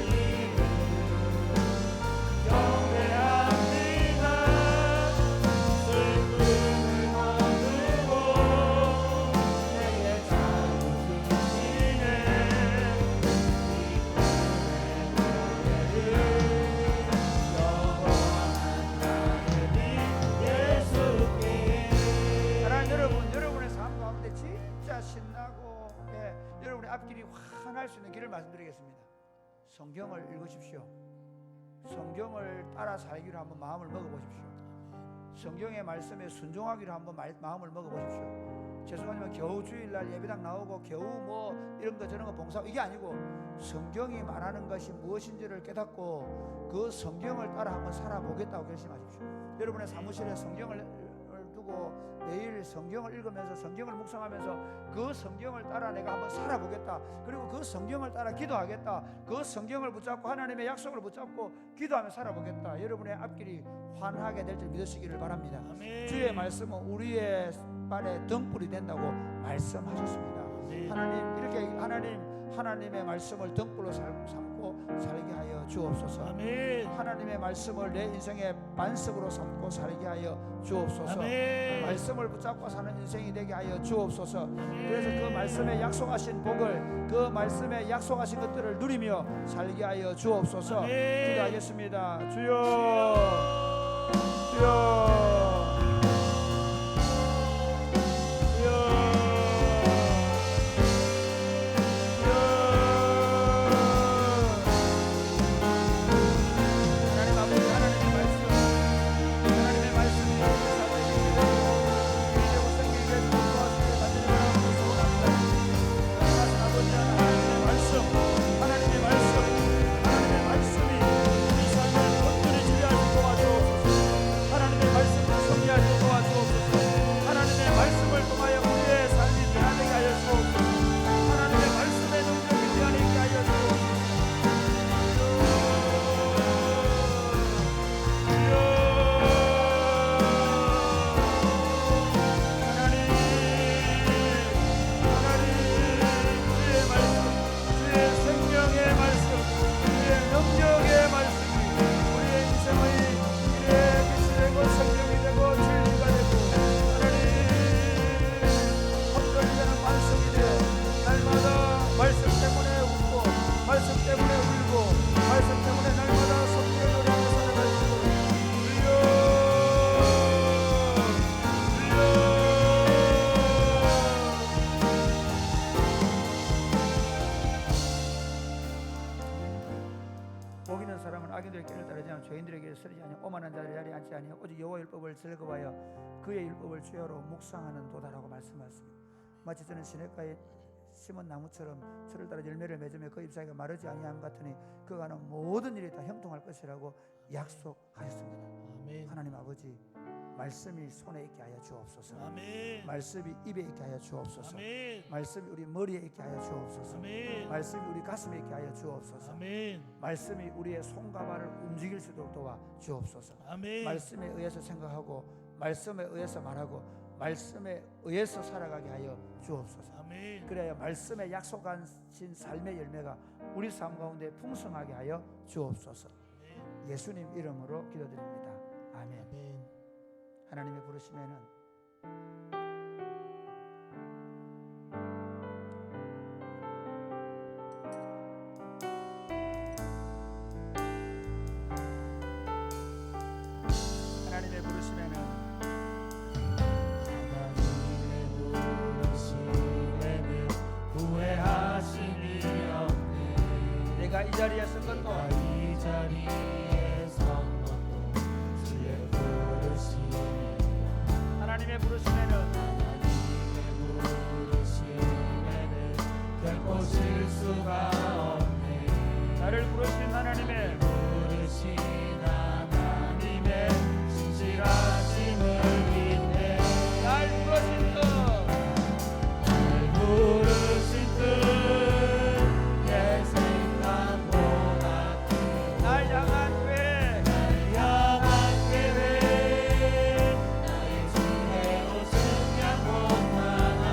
이름 경배합니다. 슬픔을 거두고 내게 자유 주시네. 사랑하는 여러분의 삶 가운데 진짜 신나고 여러분의 앞길이 환할 수 있는 길을 말씀드리겠습니다. 성경을 읽으십시오. 성경을 따라 살기로 한번 마음을 먹어보십시오. 성경의 말씀에 순종하기로 한번 마음을 먹어보십시오. 죄송하지만 겨우 주일날 예배당 나오고 겨우 뭐 이런 거 저런 거 봉사하고 이게 아니고 성경이 말하는 것이 무엇인지를 깨닫고 그 성경을 따라 한번 살아보겠다고 결심하십시오. 여러분의 사무실에 성경을 두고 매일 성경을 읽으면서 성경을 묵상하면서 그 성경을 따라 내가 한번 살아보겠다. 그리고 그 성경을 따라 기도하겠다. 그 성경을 붙잡고 하나님의 약속을 붙잡고 기도하며 살아보겠다. 여러분의 앞길이 환하게 될 줄 믿으시기를 바랍니다. 아멘. 주의 말씀은 우리의 발에 등불이 된다고 말씀하셨습니다. 하나님 이렇게 하나님의 말씀을 등불로 삼고 살게 하여 주옵소서. 아멘. 하나님의 말씀을 내 인생의 반석으로 삼고 살게 하여 주옵소서. 아멘. 말씀을 붙잡고 사는 인생이 되게 하여 주옵소서. 그래서 그 말씀에 약속하신 복을 그 말씀에 약속하신 것들을 누리며 살게 하여 주옵소서. 아멘. 기도하겠습니다. 주여 주여 같지 아니하고 오직 여호와 율법을 즐거워하여 그의 율법을 주야로 묵상하는 도다라고 말씀하십니다. 마치 저는 시냇가에 심은 나무처럼 철을 따라 열매를 맺으며 그 잎사귀가 마르지 아니함 같으니 그가 하는 모든 일이 다 형통할 것이라고 약속하셨습니다. 아멘. 하나님 아버지, 말씀이 손에 있게 하여 주옵소서. 아멘. 말씀이 입에 있게 하여 주옵소서. 아멘. 말씀이 우리 머리에 있게 하여 주옵소서. 아멘. 말씀이 우리 가슴에 있게 하여 주옵소서. 아멘. 말씀이 우리의 손과 발을 움직일 수 있도록 도와 주옵소서. 아멘. 말씀에 의해서 생각하고 말씀에 의해서 말하고 말씀에 의해서 살아가게 하여 주옵소서. 아멘. 그래야 말씀에 약속하신 삶의 열매가 우리 삶 가운데 풍성하게 하여 주옵소서. 예수님 이름으로 기도드립니다. 아멘. 아멘. 하나님의 부르심에는 하나님의 부르심에는 후회하심이 없네. 내가 이 자리에 선 것도 이 자리에 선 것도 주의 부르심이라. 하나님의 부르심에는 하나님의 부르심에는 결코 실수가 없네. 나를 부르신 하나님의 부르신 하나님의 신실하심을 믿네. 날 부르신 것 부르신 뜻내 생각보다 날 향한 계획 향한 계획 나의 지혜로 승량 못하나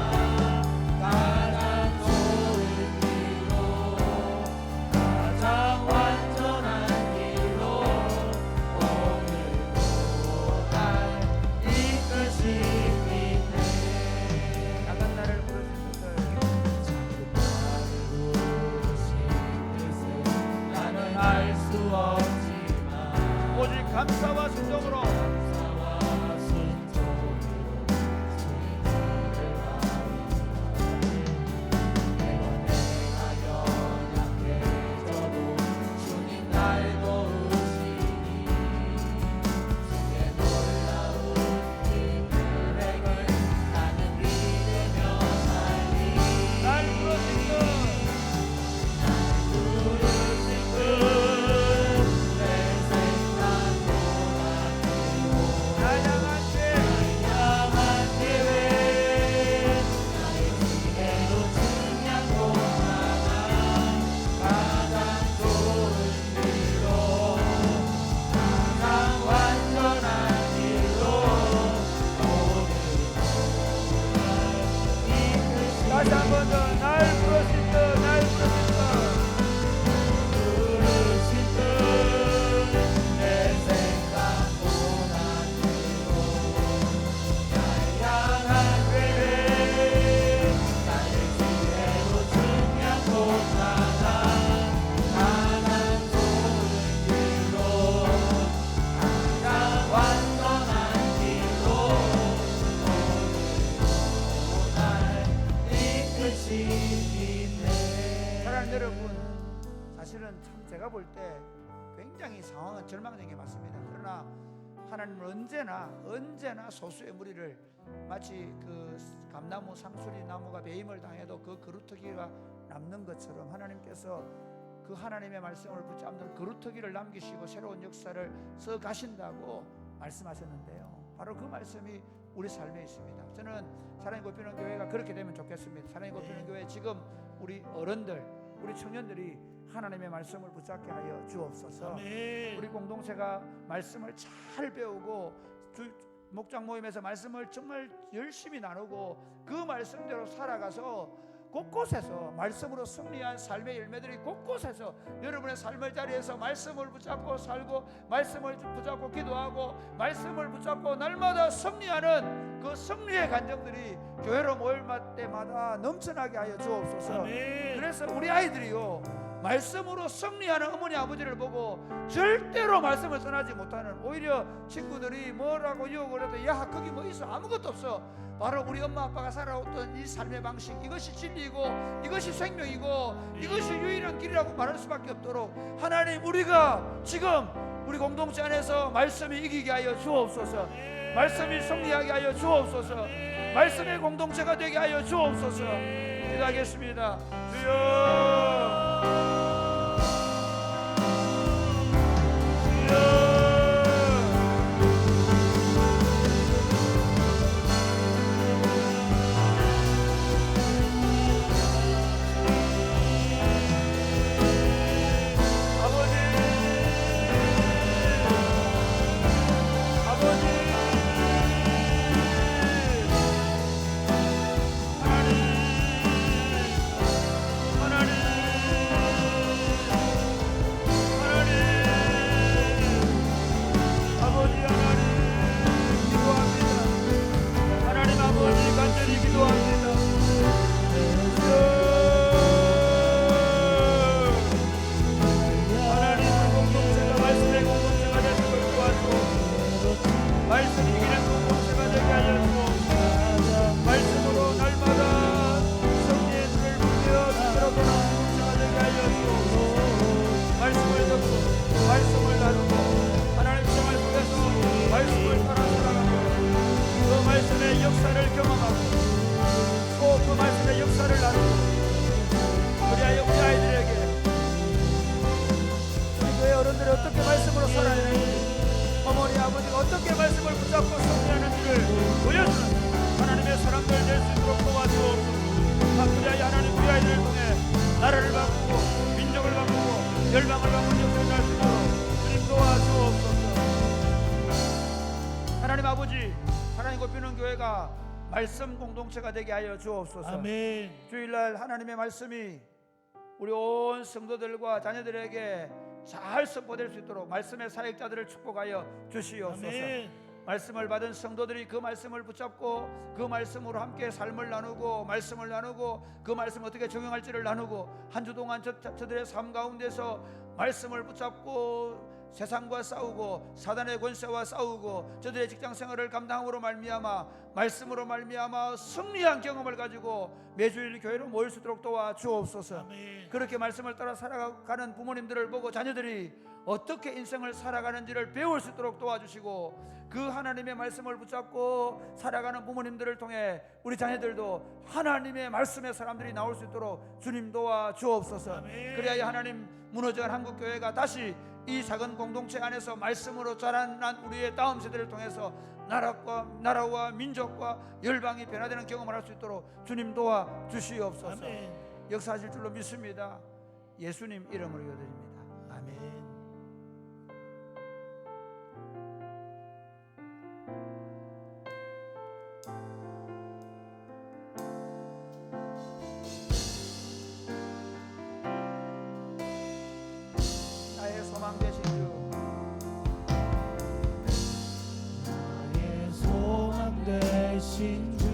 가장 좋은 길로 가장 완전한 길로 오늘도 날 이끄시네. 작은 나를 부르신 것을 나는 알 수 없지만 오직 감사와 순종으로 감사와 순종으로 주님을 내가 연약해져도 주님 날 도우시니 주의 놀라운 은혜를 나는 믿으며 살리. 날 부르신 것 부르신 끝내 생각보다 날 향한 계획 향한 계획 나의 지혜로 측량 못하나 가장 좋은 길로 가장 완전한 길로 오늘도 이끄시니. 다시 한 번 더 날 부르신 것날 부르신 부르신 뜻내 생각보다 크고 날 향한 계획 나의 지혜로 측량 못하나 가장 좋은 길로 가장 완전한 길로 오늘도 날 이끄시네. 사랑하는 여러분, 사실은 참 제가 볼 때 굉장히 상황은 절망적인 게 맞습니다. 그러나 하나님은 언제나 소수의 무리를 마치 그 감나무 상수리 나무가 배임을 당해도 그 그루터기가 남는 것처럼 하나님께서 그 하나님의 말씀을 붙잡는 그루터기를 남기시고 새로운 역사를 써 가신다고 말씀하셨는데요. 바로 그 말씀이 우리 삶에 있습니다. 저는 사랑이 곱히는 교회가 그렇게 되면 좋겠습니다. 사랑이 곱히는 교회 지금 우리 어른들, 우리 청년들이 하나님의 말씀을 붙잡게 하여 주옵소서. 아멘. 우리 공동체가 말씀을 잘 배우고 목장 모임에서 말씀을 정말 열심히 나누고 그 말씀대로 살아가서 곳곳에서 말씀으로 승리한 삶의 열매들이 곳곳에서 여러분의 삶의 자리에서 말씀을 붙잡고 살고 말씀을 붙잡고 기도하고 말씀을 붙잡고 날마다 승리하는 그 승리의 간정들이 교회로 모일 때마다 넘쳐나게 하여 주옵소서. 아멘. 그래서 우리 아이들이요 말씀으로 승리하는 어머니 아버지를 보고 절대로 말씀을 떠나지 못하는, 오히려 친구들이 뭐라고 유혹을 해도 야 거기 뭐 있어, 아무것도 없어. 바로 우리 엄마 아빠가 살아왔던 이 삶의 방식, 이것이 진리이고 이것이 생명이고 이것이 유일한 길이라고 말할 수밖에 없도록 하나님, 우리가 지금 우리 공동체 안에서 말씀이 이기게 하여 주옵소서. 말씀이 승리하게 하여 주옵소서. 말씀의 공동체가 되게 하여 주옵소서. 기도하겠습니다. 주여. 어떻게 말씀으로 살아야 하는지, 어머니 아버지가 어떻게 말씀을 붙잡고 승리하는지를 보여주는 하나님의 사람들 될 수 있도록 도와주옵소서. 우리 하나님 우리 아이들을 통해 나라를 바꾸고 민족을 바꾸고 열방을 바꾸는 역사를 할 수 있도록 주님 도와주옵소서. 하나님 아버지, 하나님 곱비는 교회가 말씀 공동체가 되게 하여 주옵소서. 아멘. 주일날 하나님의 말씀이 우리 온 성도들과 자녀들에게 잘 선포될 수 있도록 말씀의 사역자들을 축복하여 주시옵소서. 아멘. 말씀을 받은 성도들이 그 말씀을 붙잡고 그 말씀으로 함께 삶을 나누고 말씀을 나누고 그 말씀을 어떻게 적용할지를 나누고 한 주 동안 저들의 삶 가운데서 말씀을 붙잡고 세상과 싸우고 사단의 권세와 싸우고 저들의 직장 생활을 감당함으로 말미암아 말씀으로 말미암아 승리한 경험을 가지고 매주일 교회로 모일 수 있도록 도와주옵소서. 아멘. 그렇게 말씀을 따라 살아가는 부모님들을 보고 자녀들이 어떻게 인생을 살아가는지를 배울 수 있도록 도와주시고 그 하나님의 말씀을 붙잡고 살아가는 부모님들을 통해 우리 자녀들도 하나님의 말씀의 사람들이 나올 수 있도록 주님 도와주옵소서. 아멘. 그래야 하나님 무너져간 한국교회가 다시 이 작은 공동체 안에서 말씀으로 자라난 우리의 다음 세대를 통해서 나라와 민족과 열방이 변화되는 경험을 할 수 있도록 주님 도와주시옵소서. 아멘. 역사하실 줄로 믿습니다. 예수님 이름으로 기도드립니다. 아멘. 나의 소망 되신 주, 나의 소망 되신 주,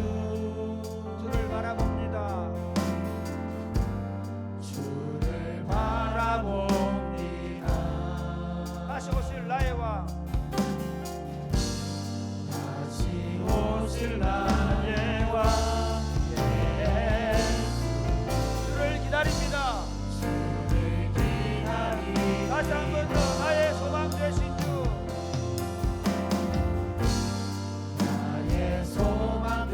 주를 바라봅니다. 주를 바라봅니다. 다시 오실 나의 왕, 다시 오실 나의 왕 주를 기다립니다. 예수를 기다리 다시 한 번 더 나의 소망 되신 주, 나의 소망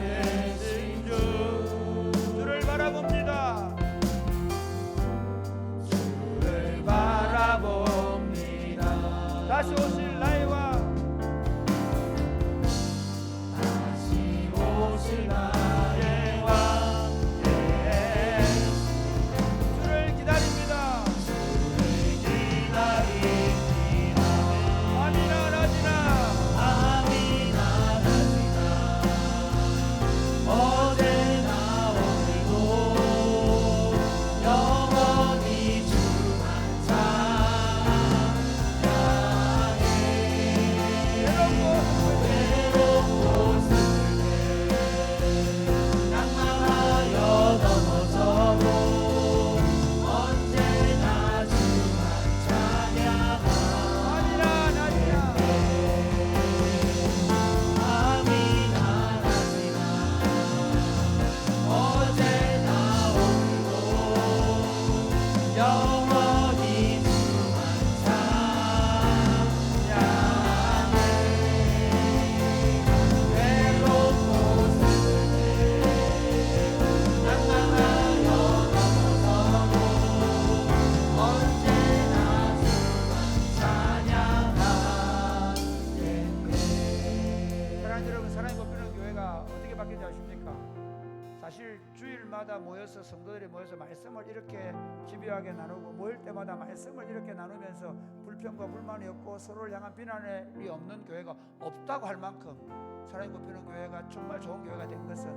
사실 주일마다 모여서 성도들이 모여서 말씀을 이렇게 집요하게 나누고 모일 때마다 말씀을 이렇게 나누면서 불평과 불만이 없고 서로를 향한 비난이 없는 교회가 없다고 할 만큼 사랑이 굽히는 교회가 정말 좋은 교회가 된 것은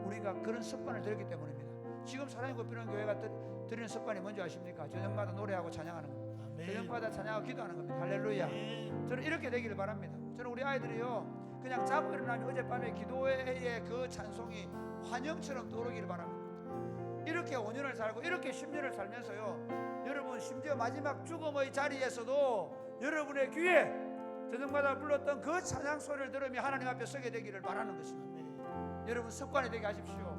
우리가 그런 습관을 들였기 때문입니다. 지금 사랑이 굽히는 교회가 드리는 습관이 뭔지 아십니까? 저녁마다 노래하고 찬양하는 겁니다. 아멘. 저녁마다 찬양하고 기도하는 겁니다. 할렐루야. 아멘. 저는 이렇게 되기를 바랍니다. 저는 우리 아이들이요 그냥 자고 일어나면 어젯밤에 기도회의 그 찬송이 환영처럼 떠오르기를 바랍니다. 이렇게 5년을 살고 이렇게 10년을 살면서요 여러분 심지어 마지막 죽음의 자리에서도 여러분의 귀에 저녁마다 불렀던 그 찬양 소리를 들으며 하나님 앞에 서게 되기를 바라는 것입니다. 여러분 습관이 되게 하십시오.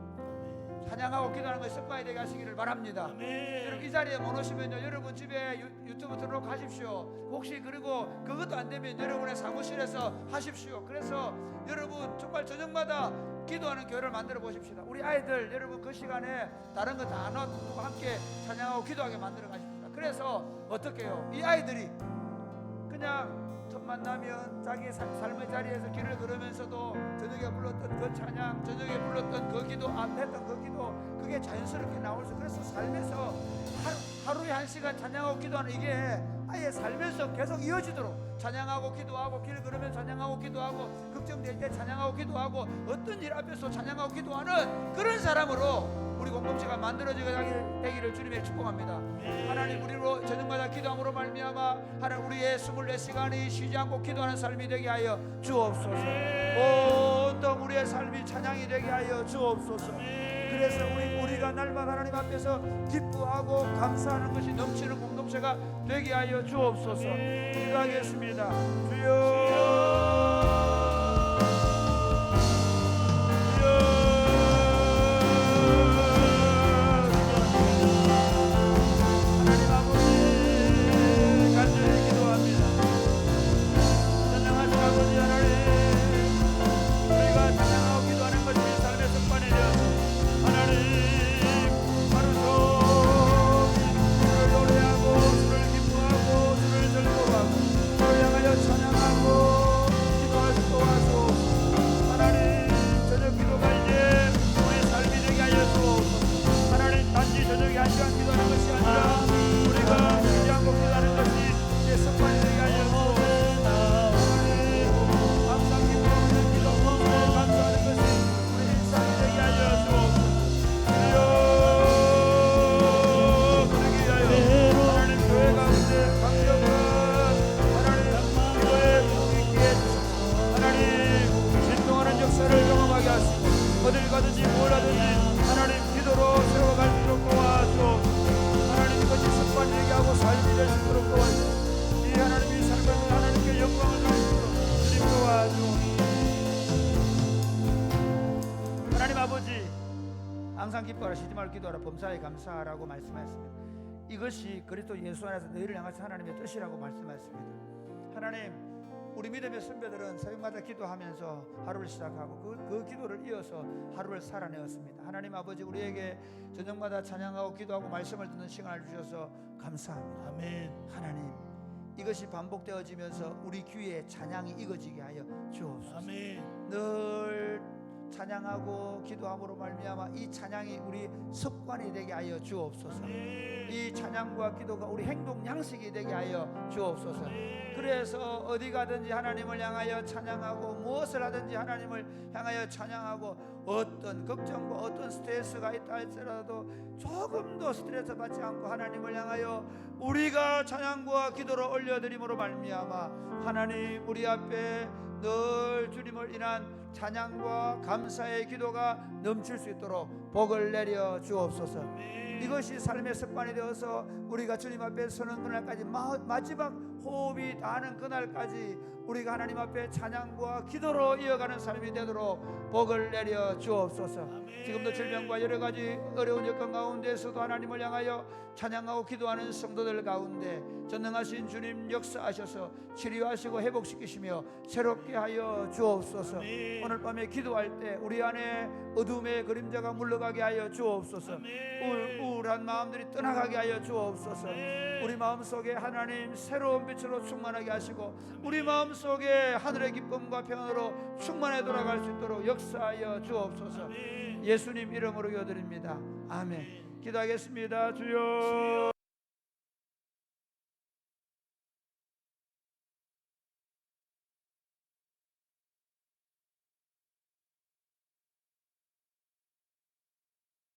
찬양하고 기도하는 것이 습관이 되게 하시기를 바랍니다. 여러분 이 자리에 못 오시면요 여러분 집에 유튜브 틀어놓고 하십시오. 혹시 그리고 그것도 안 되면 여러분의 사무실에서 하십시오. 그래서 여러분 정말 저녁마다 기도하는 교회를 만들어 보십시다. 우리 아이들 여러분 그 시간에 다른 거 다 놔두고 함께 찬양하고 기도하게 만들어 가십시다. 그래서 어떻게 해요? 이 아이들이 그냥 틈만 나면 자기 삶의 자리에서 길을 걸으면서도 저녁에 불렀던 그 찬양, 저녁에 불렀던 그 기도, 했던 그 기도, 그게 자연스럽게 나올 수. 그래서 삶에서 하루에 1시간 찬양하고 기도하는 이게 아예 살면서 계속 이어지도록 찬양하고 기도하고 길 걸으면 찬양하고 기도하고 걱정될 때 찬양하고 기도하고 어떤 일 앞에서 찬양하고 기도하는 그런 사람으로 우리 공동체가 만들어지게 되기를 주님의 축복합니다. 하나님 우리로 저녁마다 기도함으로 말미암아 하나님 우리의 24시간이 쉬지 않고 기도하는 삶이 되게 하여 주옵소서. 온통 우리의 삶이 찬양이 되게 하여 주옵소서. 그래서 우리가 날마다 하나님 앞에서 기뻐하고 감사하는 것이 넘치는 공동체가 되게 하여 주옵소서. 기도하겠습니다. 주여 어딜 가든지 뭘 하든지 하나님 기도로 세워갈 수 있도록 도와주옵소서. 하나님 이것이 습관이 되게 하고 삶이 될 수 있도록 도와주옵소서. 이 하나님의 삶에서 하나님께 영광을 줄 수 있도록 주님 도와주옵소서. 하나님 아버지 항상 기뻐하라 쉬지 말고 기도하라 범사에 감사하라고 말씀하셨습니다. 이것이 그리스도 예수 안에서 너희를 향하신 하나님의 뜻이라고 말씀하셨습니다. 하나님 우리 믿음의 선배들은 새벽마다 기도하면서 하루를 시작하고 그 기도를 이어서 하루를 살아내었습니다. 하나님 아버지 우리에게 저녁마다 찬양하고 기도하고 말씀을 듣는 시간을 주셔서 감사합니다. 아멘. 하나님 이것이 반복되어지면서 우리 귀에 찬양이 익어지게 하여 주옵소서. 아멘. 늘 찬양하고 기도함으로 말미암아 이 찬양이 우리 습관이 되게 하여 주옵소서. 이 찬양과 기도가 우리 행동 양식이 되게 하여 주옵소서. 그래서 어디 가든지 하나님을 향하여 찬양하고 무엇을 하든지 하나님을 향하여 찬양하고 어떤 걱정과 어떤 스트레스가 있다 할지라도 조금도 스트레스 받지 않고 하나님을 향하여 우리가 찬양과 기도로 올려드림으로 말미암아 하나님 우리 앞에 늘 주님을 인한 찬양과 감사의 기도가 넘칠 수 있도록 복을 내려 주옵소서. 이것이 삶의 습관이 되어서 우리가 주님 앞에 서는 그날까지 마지막 호흡이 닿는 그날까지 우리가 하나님 앞에 찬양과 기도로 이어가는 삶이 되도록 복을 내려 주옵소서. 지금도 질병과 여러 가지 어려운 여건 가운데서도 하나님을 향하여 찬양하고 기도하는 성도들 가운데 전능하신 주님 역사하셔서 치료하시고 회복시키시며 새롭게 하여 주옵소서. 오늘 밤에 기도할 때 우리 안에 어둠의 그림자가 물러가게 하여 주옵소서. 우울한 마음들이 떠나가게 하여 주옵소서. 우리 마음속에 하나님 새로운 빛 빛으로 충만하게 하시고 우리 마음속에 하늘의 기쁨과 평안으로 충만해 돌아갈 수 있도록 역사하여 주옵소서. 예수님 이름으로 기도드립니다. 아멘. 기도하겠습니다. 주여.